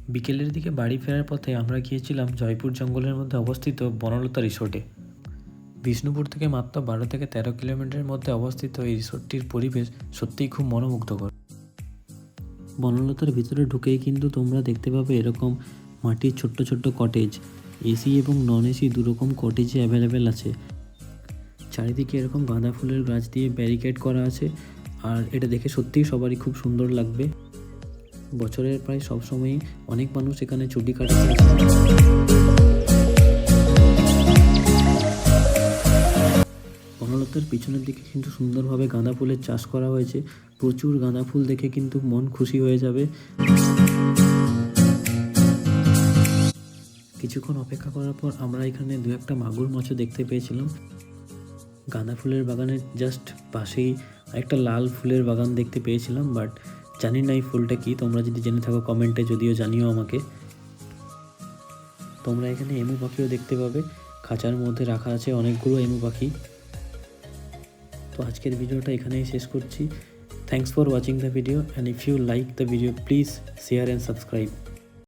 বিকেলের দিকে বাড়ি ফেরার পথে আমরা গিয়েছিলাম জয়পুর জঙ্গলের মধ্যে অবস্থিত বনলতা রিসোর্টে। বিষ্ণুপুর থেকে মাত্র 12 থেকে 13 কিলোমিটারের মধ্যে অবস্থিত এই রিসোর্টটির পরিবেশ সত্যিই খুব মনোমুগ্ধকর। বনলতার ভিতরে ঢুকেই কিন্তু তোমরা দেখতে পাবে এরকম মাটির ছোট্ট ছোট্ট কটেজ, এসি এবং নন এসি দুরকম কটেজে অ্যাভেলেবেল আছে। চারিদিকে এরকম গাঁদা ফুলের গাছ দিয়ে ব্যারিকেড করা আছে, আর এটা দেখে সত্যিই সবারই খুব সুন্দর লাগবে। বছরের প্রায় সব সময়ই অনেক মানুষ এখানে ছুটি কাটাতে আসে। বনলতার পিছনের দিকে কিন্তু সুন্দরভাবে গাঁদা ফুলের চাষ করা হয়েছে। প্রচুর গাঁদা ফুল দেখে কিন্তু মন খুশি হয়ে যাবে। কিছুক্ষণ অপেক্ষা করার পর আমরা এখানে দু একটা মাগুর মাছও দেখতে পেয়েছিলাম। গাঁদা ফুলের বাগানের জাস্ট পাশেই একটা লাল ফুলের বাগান দেখতে পেয়েছিলাম, বাট জানি না এই ফুলটা কি। তোমরা যদি জেনে থাকো কমেন্টে যদিও জানিও আমাকে। তোমরা এখানে এমু পাখিও দেখতে পাবে, খাঁচার মধ্যে রাখা আছে অনেকগুলো এমু পাখি। তো আজকের ভিডিওটা এখানেই শেষ করছি। Thanks for watching the video, and if you like the video please share and subscribe.